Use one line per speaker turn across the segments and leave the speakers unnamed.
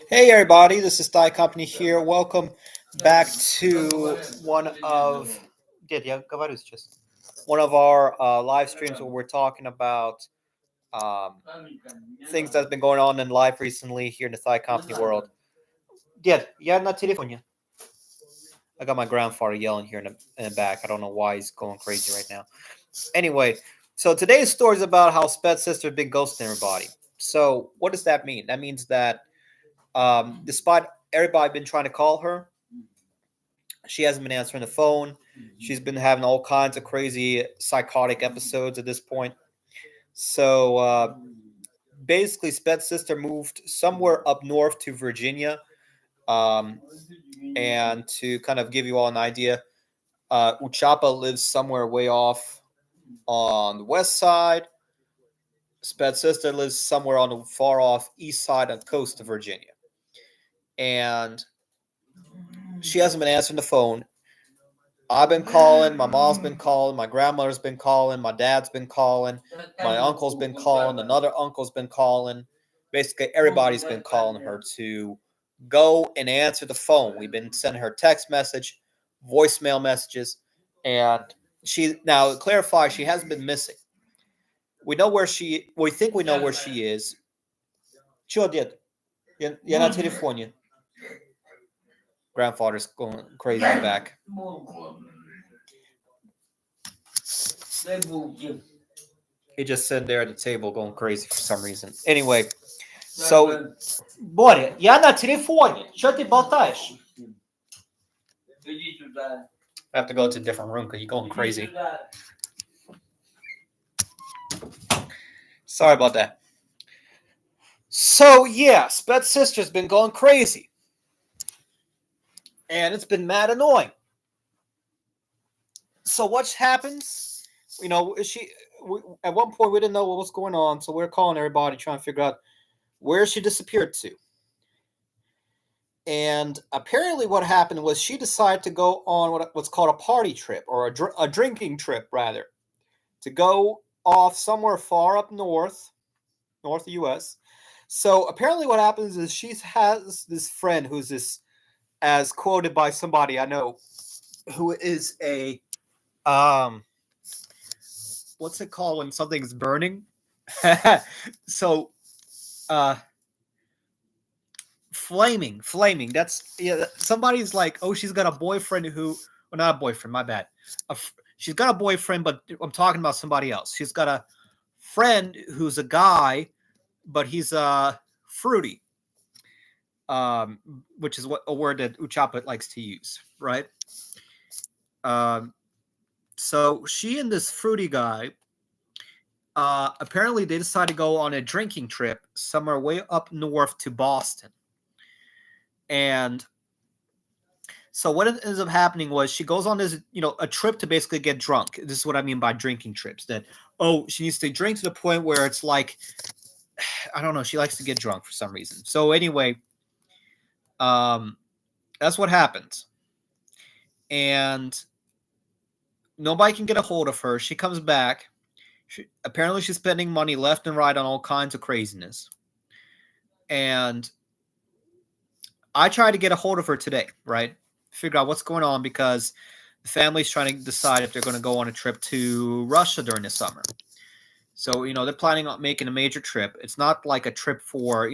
Hey everybody, this is Thai Company here. Welcome back to one of our live streams where we're talking about um, things that's been going on in life recently here in the Thai Company world. Dad, я на телефоне. I got my grandfather yelling here in the back. I don't know why he's going crazy right now. Anyway, so today's story is about how Sped's sister has been ghosting everybody. So what does that mean? That means that despite everybody been trying to call her, she hasn't been answering the phone. She's been having all kinds of crazy psychotic episodes at this point. So basically, Sped's sister moved somewhere up north to Virginia. Um, and to kind of give you all an idea, Uchapa lives somewhere way off on the west side. Sped's sister lives somewhere on the far off east side of the coast of Virginia. And she hasn't been answering the phone. I've been calling, my mom's been calling, my grandmother's been calling, my dad's been calling, my uncle's been calling, another uncle's been calling. Basically, everybody's been calling her to go and answer the phone. We've been sending her text message, voicemail messages, and she now to clarify, she hasn't been missing. We think we know where she is. Чё, дед? Я на телефоне. Grandfather's going crazy in the back. He just sitting there at the table going crazy for some reason. Anyway, so Боря, я на телефоне. Что ты болтаешь? I have to go to a different room because you're going crazy. Sorry about that. So yeah, Sped's sister's been going crazy. And it's been mad annoying. So what happens? You know, at one point we didn't know what was going on, so we are calling everybody trying to figure out where she disappeared to. And apparently what happened was she decided to go on what's called a party trip, or a drinking trip rather, to go off somewhere far up north U.S. So apparently what happens is she has this friend who's this, as quoted by somebody I know, who is a what's it called when something's burning? So flaming. That's somebody's like, oh, she's got a boyfriend well, not a boyfriend, my bad. She's got a boyfriend, but I'm talking about somebody else. She's got a friend who's a guy, but he's fruity. Which is a word that Uchapa likes to use, right? So she and this fruity guy, apparently they decided to go on a drinking trip somewhere way up north to Boston. And so what ends up happening was she goes on this, a trip to basically get drunk. This is what I mean by drinking trips. That, she needs to drink to the point where it's like, I don't know, she likes to get drunk for some reason. So anyway, that's what happens. And nobody can get a hold of her. She comes back. Apparently she's spending money left and right on all kinds of craziness. And I tried to get a hold of her today, right? Figure out what's going on, because the family's trying to decide if they're going to go on a trip to Russia during the summer. So, they're planning on making a major trip. It's not like a trip for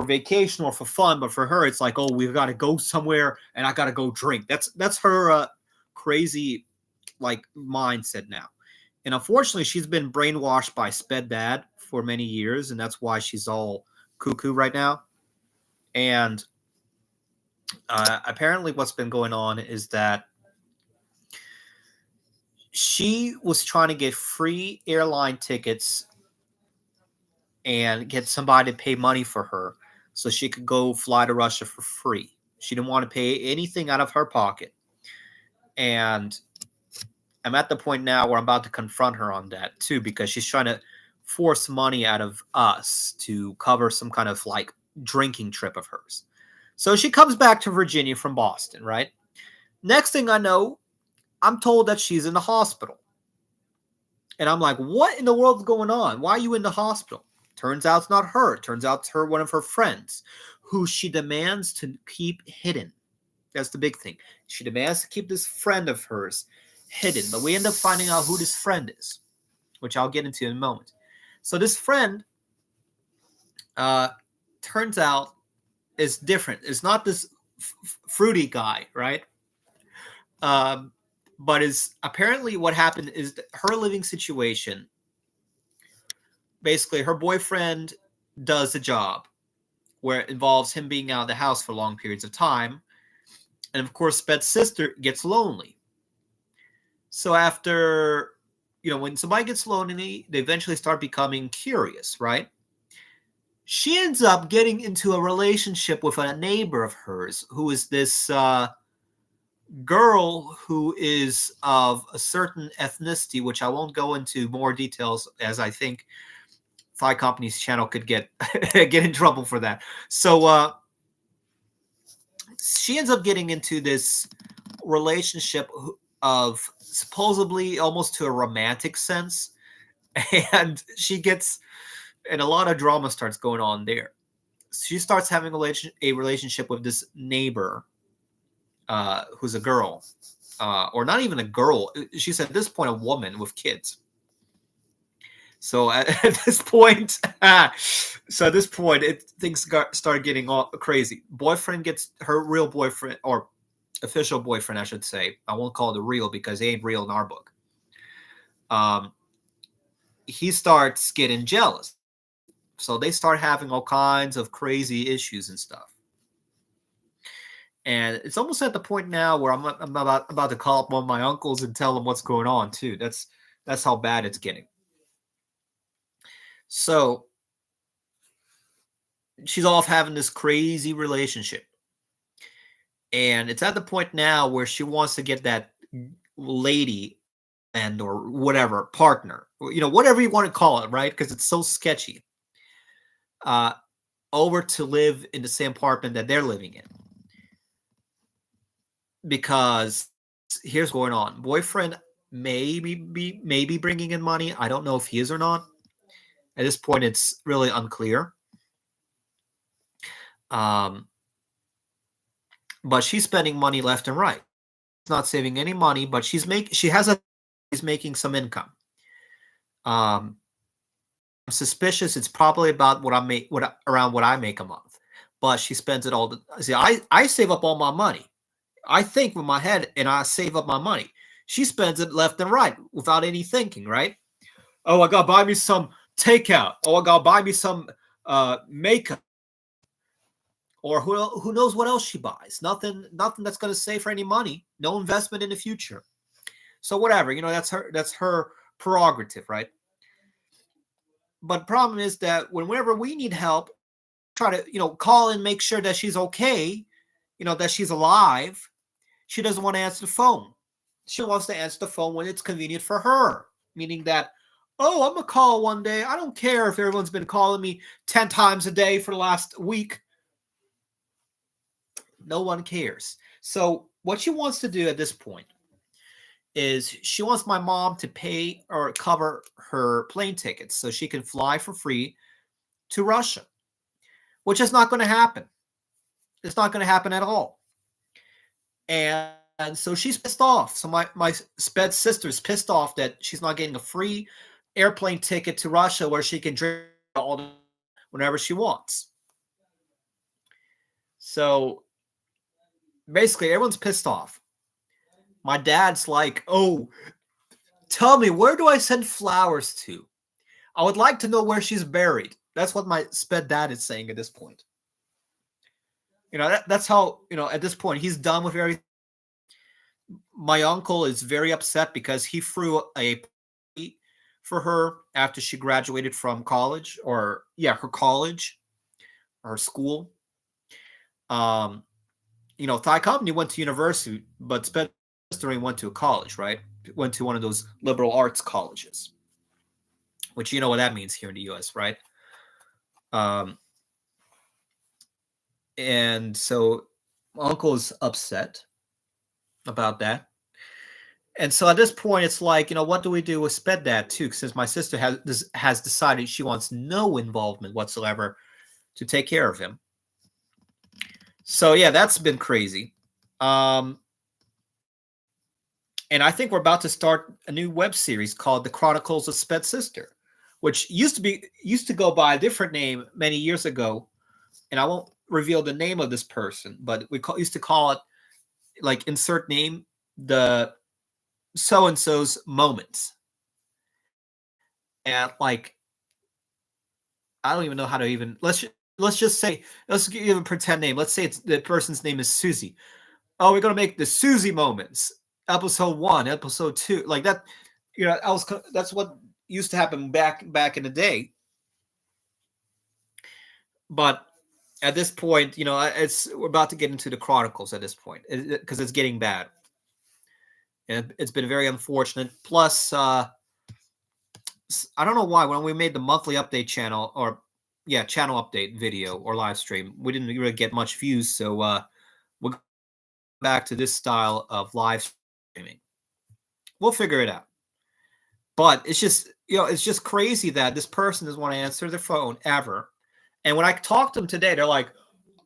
vacation or for fun, but for her, it's like, oh, we've got to go somewhere and I got to go drink. That's her crazy mindset now. And unfortunately, she's been brainwashed by Sped Dad for many years, and that's why she's all cuckoo right now. And apparently what's been going on is that she was trying to get free airline tickets and get somebody to pay money for her so she could go fly to Russia for free. She didn't want to pay anything out of her pocket. And I'm at the point now where I'm about to confront her on that too, because she's trying to force money out of us to cover some kind of drinking trip of hers. So she comes back to Virginia from Boston, right? Next thing I know, I'm told that she's in the hospital. And I'm like, what in the world's going on? Why are you in the hospital? Turns out it's not her. Turns out it's one of her friends, who she demands to keep hidden. That's the big thing. She demands to keep this friend of hers hidden, but we end up finding out who this friend is, which I'll get into in a moment. So this friend turns out is different. It's not this fruity guy, right? But is apparently what happened is that her living situation. Basically, her boyfriend does a job where it involves him being out of the house for long periods of time. And of course, Sped's sister gets lonely. So after, when somebody gets lonely, they eventually start becoming curious, right? She ends up getting into a relationship with a neighbor of hers who is this girl who is of a certain ethnicity, which I won't go into more details, as I think Thigh Company's channel could get get in trouble for that. So she ends up getting into this relationship of supposedly almost to a romantic sense, and and a lot of drama starts going on there. She starts having a relationship with this neighbor, who's a girl, or not even a girl. She's at this point a woman with kids. So at this point, things start getting all crazy. Boyfriend gets her real boyfriend, or official boyfriend, I should say. I won't call it a real because he ain't real in our book. He starts getting jealous. So they start having all kinds of crazy issues and stuff. And it's almost at the point now where I'm about to call up one of my uncles and tell them what's going on too. That's how bad it's getting. So she's off having this crazy relationship. And it's at the point now where she wants to get that lady and or whatever partner, whatever you want to call it, right? Because it's so sketchy. Over to live in the same apartment that they're living in. Because here's what's going on. Boyfriend may be bringing in money. I don't know if he is or not. At this point, it's really unclear. But she's spending money left and right. She's not saving any money, but she's making some income. I'm suspicious it's probably about around what I make a month, but she spends it all. I save up all my money. I think with my head and I save up my money. She spends it left and right without any thinking, right? Oh, I gotta buy me some takeout. Oh, I gotta buy me some makeup. Or who knows what else she buys? Nothing that's gonna save her any money. No investment in the future. So whatever, that's her prerogative, right? But the problem is that whenever we need help, try to call and make sure that she's okay, that she's alive. She doesn't want to answer the phone. She wants to answer the phone when it's convenient for her, meaning that, oh, I'm gonna call one day. I don't care if everyone's been calling me 10 times a day for the last week. No one cares. So what she wants to do at this point is she wants my mom to pay or cover her plane tickets so she can fly for free to Russia, which is not going to happen. It's not going to happen at all. And so she's pissed off. So my Sped sister's pissed off that she's not getting a free airplane ticket to Russia where she can drink all the whenever she wants. So basically, everyone's pissed off. My dad's like, oh, tell me, where do I send flowers to? I would like to know where she's buried. That's what my Sped dad is saying at this point. That's how, at this point, he's done with everything. My uncle is very upset because he threw a party for her after she graduated from college, her college, her school. Thigh Company went to university, but Sped went to a college, right? Went to one of those liberal arts colleges, which you know what that means here in the U.S., right? And so my uncle is upset about that. And so at this point, it's like, what do we do with Sped Dad too? Since my sister has decided she wants no involvement whatsoever to take care of him. So yeah, that's been crazy. And I think we're about to start a new web series called The Chronicles of Sped's Sister, which used to go by a different name many years ago. And I won't reveal the name of this person, but we used to call it, like, insert name, the so-and-so's moments. And like, I don't even know how to even, let's just say, let's give a pretend name. Let's say it's the person's name is Susie. Oh, we're going to make the Susie moments, episode 1, episode 2, like that. That's what used to happen back in the day. But at this point, we're about to get into the Chronicles at this point, because it's getting bad. And it's been very unfortunate. Plus, I don't know why when we made the monthly update channel, channel update video or live stream, we didn't really get much views. So we'll go back to this style of live streaming. We'll figure it out. But it's just crazy that this person doesn't want to answer their phone ever. And when I talk to them today, they're like,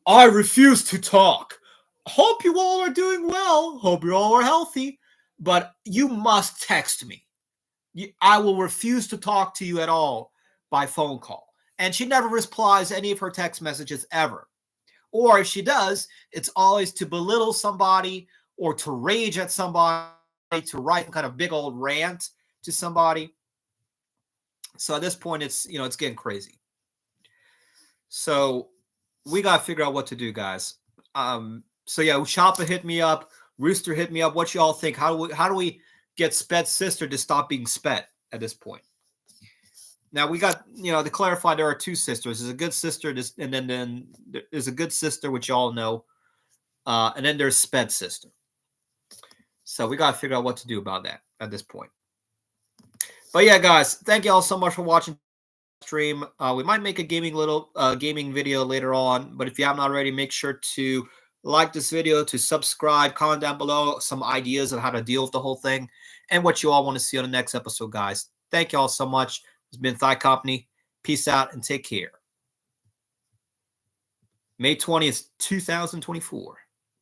I refuse to talk. Hope you all are doing well. Hope you all are healthy. But you must text me. I will refuse to talk to you at all by phone call. And she never replies any of her text messages ever. Or if she does, it's always to belittle somebody or to rage at somebody, to write some kind of big old rant to somebody. So at this point, it's getting crazy. So we got to figure out what to do, guys. So yeah, Shoppa hit me up. Rooster hit me up. What y'all think? How do we get Sped's sister to stop being Sped at this point? Now we got, to clarify, there are two sisters. There's a good sister, and then there's a good sister, which y'all know, and then there's Sped's sister. So we got to figure out what to do about that at this point. But yeah, guys, thank you all so much for watching the stream. We might make a gaming video later on, but if you haven't already, make sure to like this video, to subscribe, comment down below some ideas of how to deal with the whole thing and what you all want to see on the next episode, guys. Thank you all so much. It's been Thigh Company. Peace out and take care. May 20th, 2024.